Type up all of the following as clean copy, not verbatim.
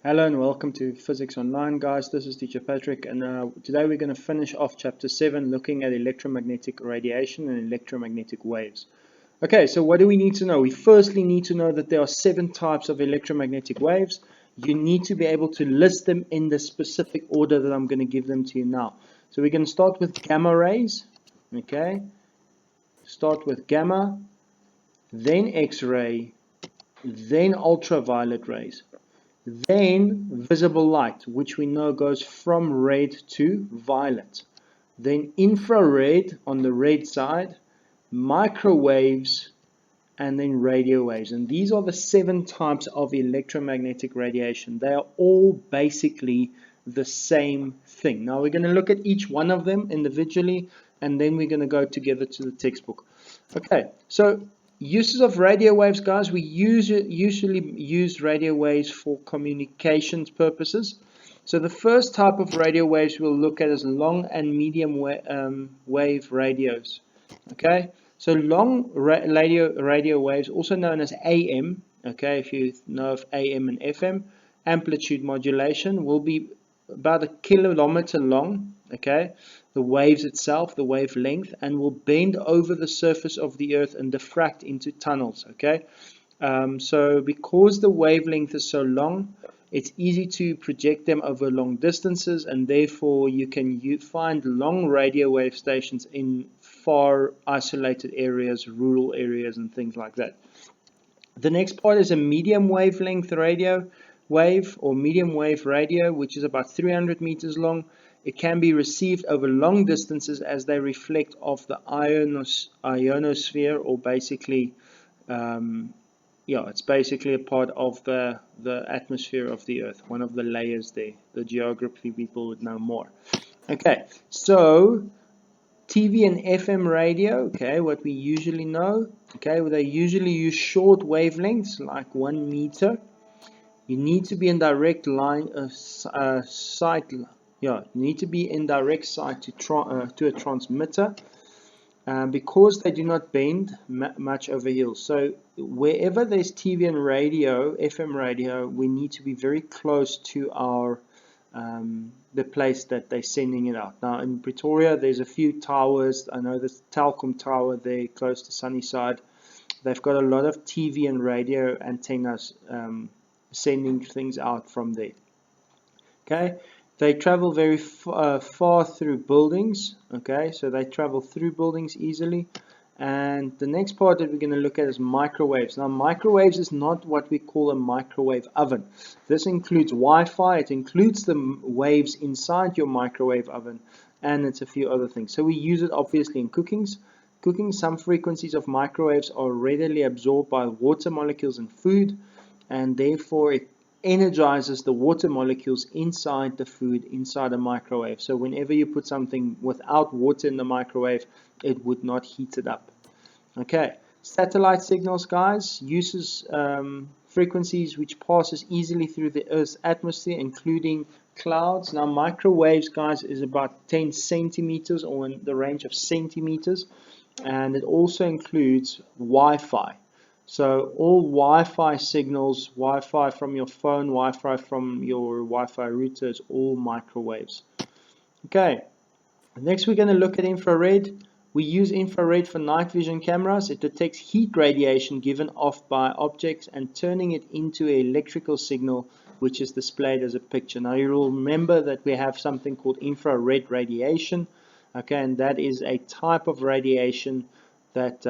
Hello and welcome to Physics Online, guys. This is Teacher Patrick, and today we're going to finish off Chapter 7 looking at electromagnetic radiation and electromagnetic waves. Okay, so what do we need to know? We firstly need to know that there are 7 types of electromagnetic waves. You need to be able to list them in the specific order that I'm going to give them to you now. So we're going to start with gamma rays. Okay, start with gamma, then X-ray, then ultraviolet rays. Then visible light, which we know goes from red to violet. Then infrared on the red side, microwaves, and then radio waves. And these are the 7 types of electromagnetic radiation. They are all basically the same thing. Now we're going to look at each one of them individually, and then we're going to go together to the textbook. Okay, so uses of radio waves, guys. We usually use radio waves for communications purposes. So the first type of radio waves we'll look at is long and medium wave radios. Okay, so long radio waves, also known as AM, okay, if you know of AM and FM, amplitude modulation, will be about a kilometer long, okay, the waves itself, the wavelength, and will bend over the surface of the earth and diffract into tunnels, okay. So because the wavelength is so long, it's easy to project them over long distances, and therefore you can find long radio wave stations in far isolated areas, rural areas, and things like that. The next part is a medium wavelength radio wave or medium wave radio, which is about 300 meters long. It can be received over long distances as they reflect off the ionosphere, or basically it's basically a part of the atmosphere of the earth, one of the layers there. The geography people would know more. Okay, so TV and FM radio, okay, what we usually know, okay, well, they usually use short wavelengths like 1 meter. You need to be in direct line of sight. You need to be in direct sight to a transmitter. Because they do not bend much over hills. So wherever there's TV and radio, FM radio, we need to be very close to our the place that they're sending it out. Now in Pretoria, there's a few towers. I know the Telkom tower there close to Sunnyside. They've got a lot of TV and radio antennas sending things out from there. Okay. They travel very far through buildings, okay, so they travel through buildings easily. And the next part that we're going to look at is microwaves. Now, microwaves is not what we call a microwave oven. This includes Wi-Fi, it includes the waves inside your microwave oven, and it's a few other things. So we use it obviously in cooking. Some frequencies of microwaves are readily absorbed by water molecules in food, and therefore it energizes the water molecules inside the food, inside a microwave. So whenever you put something without water in the microwave, it would not heat it up. Okay, satellite signals, guys, uses frequencies which passes easily through the Earth's atmosphere, including clouds. Now microwaves, guys, is about 10 centimeters, or in the range of centimeters, and it also includes Wi-Fi. So all Wi-Fi signals, Wi-Fi from your phone, Wi-Fi from your Wi-Fi routers, all microwaves. Okay, next we're going to look at infrared. We use infrared for night vision cameras. It detects heat radiation given off by objects and turning it into an electrical signal, which is displayed as a picture. Now you will remember that we have something called infrared radiation. Okay, and that is a type of radiation that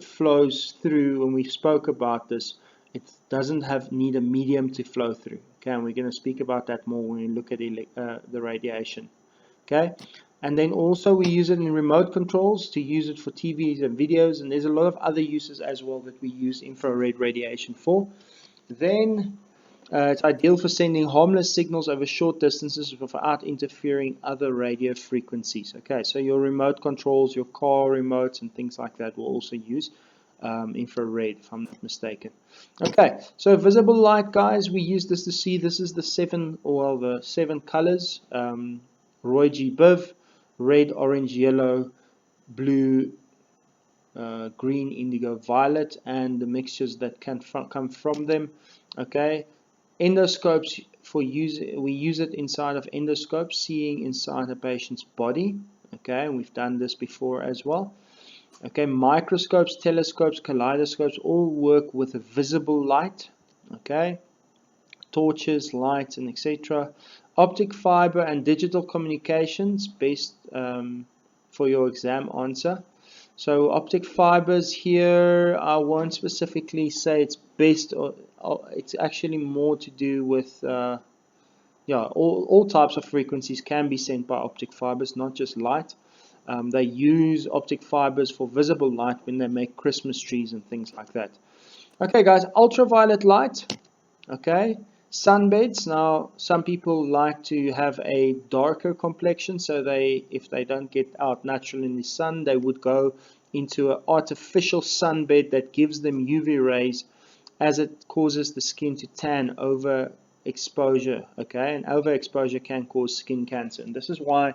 flows through. When we spoke about this, it doesn't need a medium to flow through. Okay, and we're going to speak about that more when we look at the radiation. Okay, and then also we use it in remote controls, to use it for TVs and videos, and there's a lot of other uses as well that we use infrared radiation for. Then it's ideal for sending harmless signals over short distances without interfering other radio frequencies. Okay, so your remote controls, your car remotes and things like that will also use infrared, if I'm not mistaken. Okay, so visible light, guys, we use this to see. This is the seven colors. Roy G. Biv: red, orange, yellow, blue, green, indigo, violet, and the mixtures that can come from them. Okay, Endoscopes we use it inside of endoscopes, seeing inside a patient's body. Okay, and we've done this before as well. Okay, microscopes, telescopes, kaleidoscopes all work with a visible light. Okay, torches, lights, and etc. Optic fiber and digital communications, based for your exam answer. So optic fibers here, I won't specifically say it's best, or it's actually more to do with, yeah, all types of frequencies can be sent by optic fibers, not just light. They use optic fibers for visible light when they make Christmas trees and things like that. Okay, guys, ultraviolet light. Okay, sunbeds. Now, some people like to have a darker complexion, so if they don't get out naturally in the sun, they would go into an artificial sunbed that gives them UV rays, as it causes the skin to tan over exposure. Okay, and overexposure can cause skin cancer, and this is why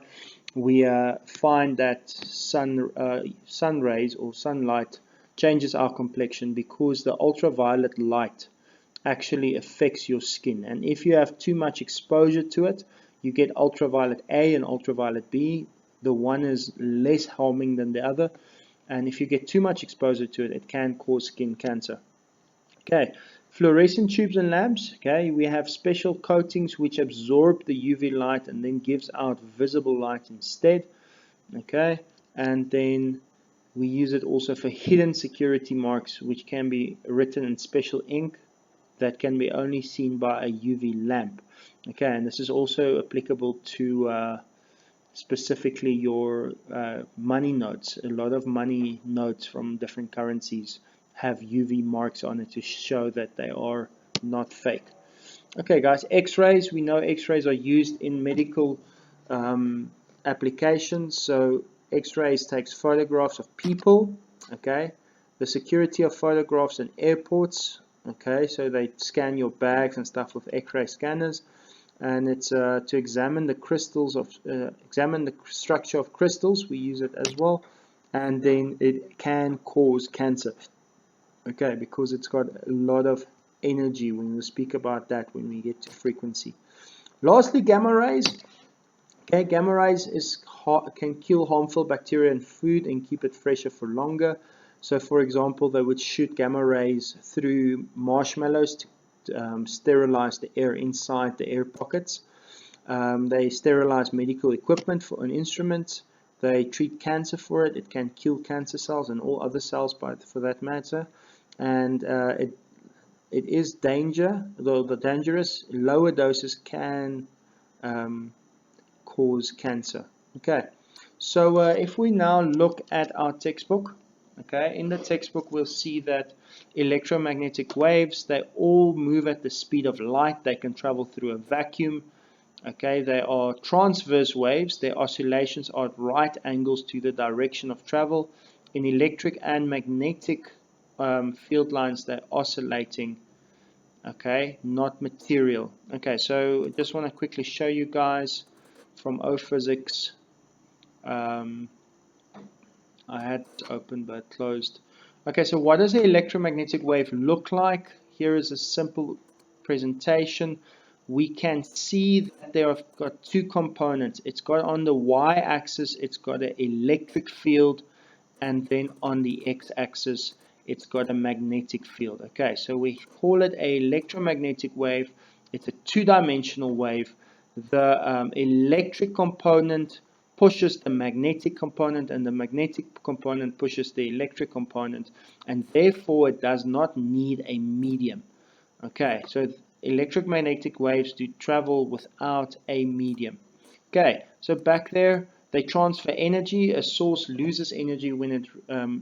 we find that sun rays or sunlight changes our complexion, because the ultraviolet light actually affects your skin. And if you have too much exposure to it, you get ultraviolet A and ultraviolet B. The one is less harming than the other. And if you get too much exposure to it, it can cause skin cancer. Okay, fluorescent tubes and lamps. Okay, we have special coatings which absorb the UV light and then gives out visible light instead. Okay, and then we use it also for hidden security marks, which can be written in special ink that can be only seen by a UV lamp. Okay, and this is also applicable to specifically your money notes. A lot of money notes from different currencies have UV marks on it to show that they are not fake. Okay, guys, X-rays. We know X-rays are used in medical applications. So X-rays takes photographs of people. Okay, the security of photographs in airports. Okay, so they scan your bags and stuff with X-ray scanners, and it's to examine the crystals of examine the structure of crystals. We use it as well, and then it can cause cancer. Okay, because it's got a lot of energy. When we speak about that when we get to frequency. Lastly, gamma rays. Okay, gamma rays can kill harmful bacteria in food and keep it fresher for longer. So, for example, they would shoot gamma rays through marshmallows to sterilize the air inside the air pockets. They sterilize medical equipment for an instrument. They treat cancer for it. It can kill cancer cells and all other cells, for that matter. And it is dangerous. Lower doses can cause cancer. Okay, so if we now look at our textbook, okay, in the textbook we'll see that electromagnetic waves, they all move at the speed of light. They can travel through a vacuum. Okay, they are transverse waves. Their oscillations are at right angles to the direction of travel. In electric and magnetic field lines, they're oscillating. Okay, not material. Okay, so I just want to quickly show you guys from O Physics. I had it open but closed. Okay, so what does an electromagnetic wave look like? Here is a simple presentation. We can see that there have got two components. It's got on the y-axis, it's got an electric field, and then on the x-axis, it's got a magnetic field. Okay, so we call it an electromagnetic wave. It's a two-dimensional wave. The electric component pushes the magnetic component, and the magnetic component pushes the electric component, and therefore it does not need a medium. Okay, so electromagnetic waves do travel without a medium. Okay, so back there, they transfer energy. A source loses energy when it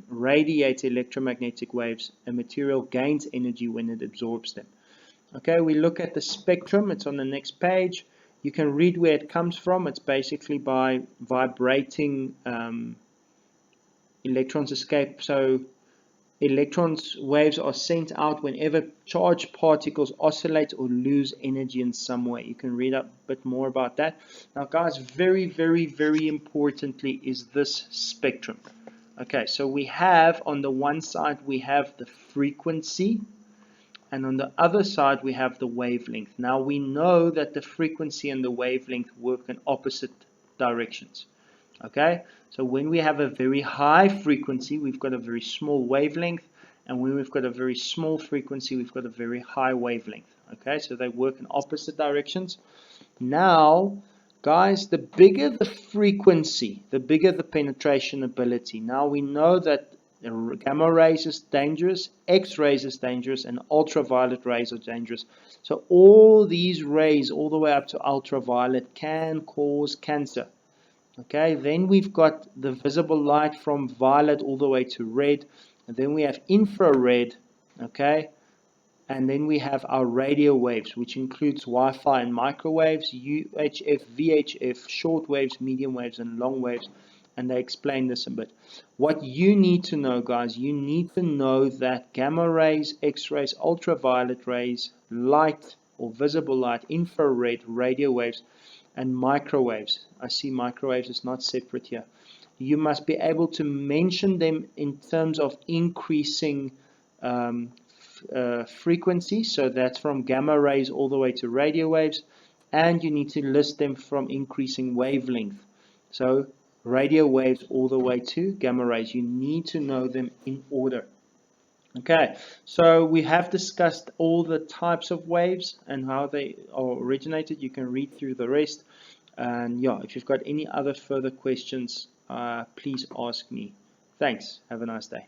radiates electromagnetic waves. A material gains energy when it absorbs them. Okay, we look at the spectrum. It's on the next page. You can read where it comes from. It's basically by vibrating electrons escape. So electrons waves are sent out whenever charged particles oscillate or lose energy in some way. You can read a bit more about that. Now guys, very, very, very importantly is this spectrum. Okay, so we have on the one side, we have the frequency. and on the other side we have the wavelength. Now we know that the frequency and the wavelength work in opposite directions. Okay, so when we have a very high frequency, we've got a very small wavelength, and when we've got a very small frequency, we've got a very high wavelength. Okay, so they work in opposite directions. Now, guys, the bigger the frequency, the bigger the penetration ability. Now we know that gamma rays is dangerous, X-rays is dangerous, and ultraviolet rays are dangerous. So all these rays, all the way up to ultraviolet, can cause cancer. Okay, then we've got the visible light from violet all the way to red, and then we have infrared, okay, and then we have our radio waves, which includes Wi-Fi and microwaves, UHF, VHF, short waves, medium waves, and long waves, and they explain this a bit. What you need to know, guys, you need to know that gamma rays, X-rays, ultraviolet rays, light or visible light, infrared, radio waves, and microwaves. I see microwaves is not separate here. You must be able to mention them in terms of increasing frequency, so that's from gamma rays all the way to radio waves, and you need to list them from increasing wavelength. So radio waves all the way to gamma rays. You need to know them in order. Okay, so we have discussed all the types of waves and how they are originated. You can read through the rest. And yeah, if you've got any other further questions, please ask me. Thanks. Have a nice day.